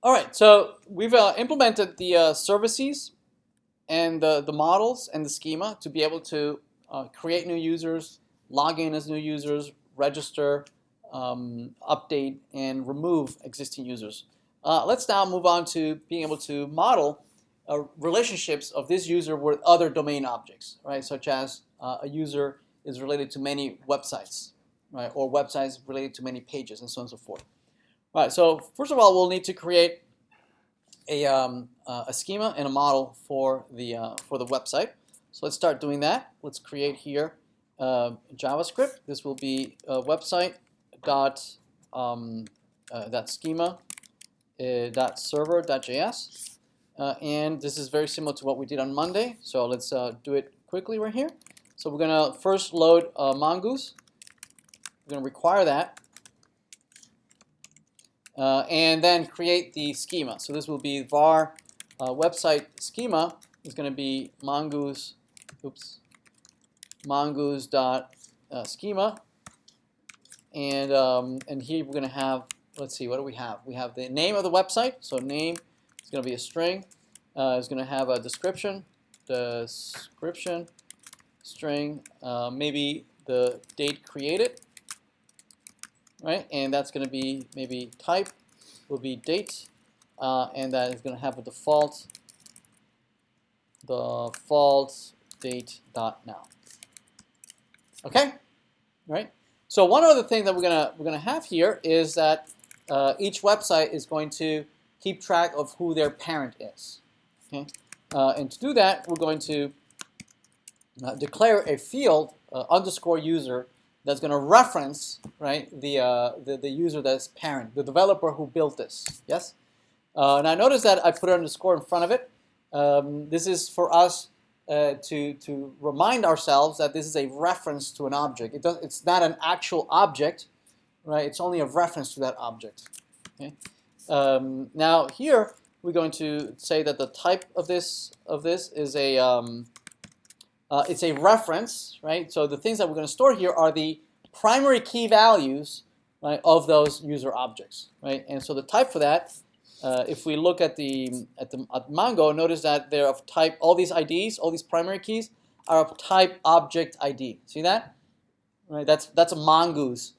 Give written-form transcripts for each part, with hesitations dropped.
All right, so we've implemented the services and the models and the schema to be able to create new users, log in as new users, register, update, and remove existing users. Let's now move on to being able to model relationships of this user with other domain objects, right? Such as a user is related to many websites, right? Or websites related to many pages, and so on and so forth. All right, so first of all, we'll need to create a schema and a model for the website. So let's start doing that. Let's create here JavaScript. This will be website dot that schema dot server.js, and this is very similar to what we did on Monday. So let's do it quickly right here. So we're gonna first load mongoose. We're gonna require that. And then create the schema. So this will be var website schema is going to be mongoose, mongoose dot schema, and here we're going to have, let's see, what do we have? We have the name of the website. So name is going to be a string. It's going to have a description, string, maybe the date created. Right, and that's going to be maybe type will be date, and that is going to have a default date dot now. Okay, right. So one other thing that we're gonna have here is that each website is going to keep track of who their parent is. Okay, and to do that, we're going to declare a field underscore user that's going to reference, right, the user that's parent, the developer who built this. Yes. Now notice that I put an underscore in front of it. This is for us to remind ourselves that this is a reference to an object. It's not an actual object, right? It's only a reference to that object. Okay. Now here we're going to say that the type of this is a it's a reference, right? So the things that we're going to store here are the primary key values, right, of those user objects, right? And so the type for that, if we look at Mongo, notice that they're of type. All these IDs, all these primary keys, are of type object ID. See that? Right. That's a mongoose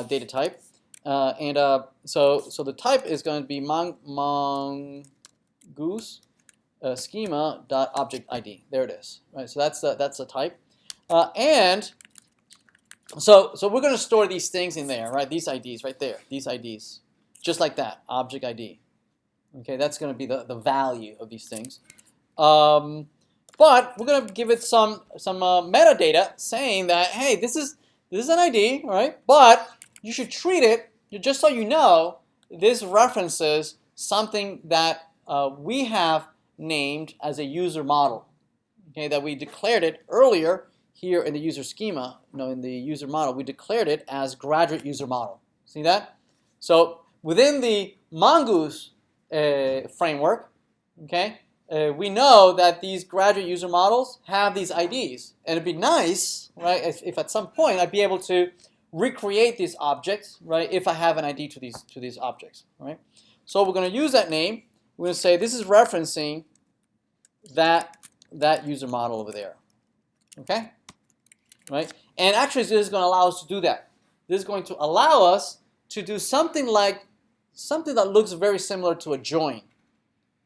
data type, and so the type is going to be mongoose. Schema dot object ID. There it is. Right. So that's the type, and so we're going to store these things in there, right? These IDs right there. These IDs, just like that, object ID. Okay, that's going to be the value of these things. But we're going to give it some metadata saying that, hey, this is an ID, right? But you should treat it, just so you know, this references something that we have named as a user model, okay, that we declared it earlier here in the user schema, in the user model, we declared it as graduate user model. See that? So within the mongoose framework, okay, we know that these graduate user models have these IDs, and it'd be nice, right, if at some point I'd be able to recreate these objects, right, if I have an ID to these objects, right? So we're going to use that name. We're going to say this is referencing that user model over there, okay, right? And actually, this is going to allow us to do that. This is going to allow us to do something that looks very similar to a join,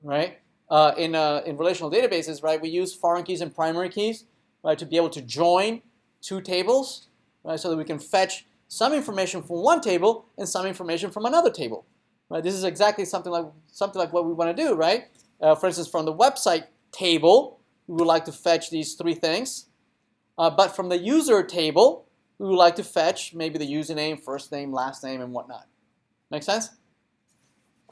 right? In relational databases, right, we use foreign keys and primary keys, right, to be able to join two tables, right, so that we can fetch some information from one table and some information from another table, right? This is exactly something like what we want to do, right? For instance, from the website table, we would like to fetch these three things, but from the user table, we would like to fetch maybe the username, first name, last name, and whatnot. Make sense?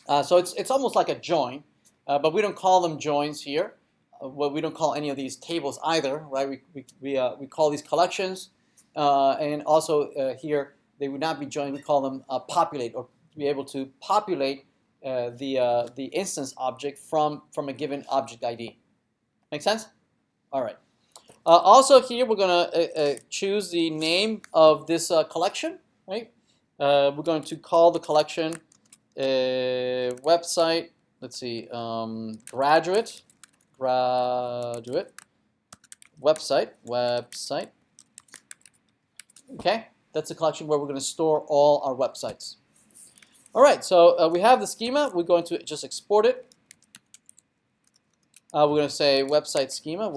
So it's almost like a join, but we don't call them joins here. Well, we don't call any of these tables either, right? We call these collections, and also here they would not be joined. We call them populate, or be able to populate the instance object from a given object ID. Make sense? All right. Also here we're going to choose the name of this collection, right? We're going to call the collection website. Let's see, graduate, website. Okay, that's a collection where we're going to store all our websites. All right, so we have the schema. We're going to just export it. We're going to say website schema.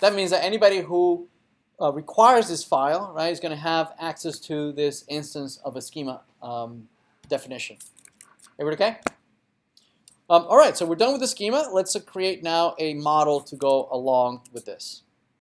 That means that anybody who requires this file, right, is going to have access to this instance of a schema definition. Everybody okay? All right, so we're done with the schema. Let's create now a model to go along with this.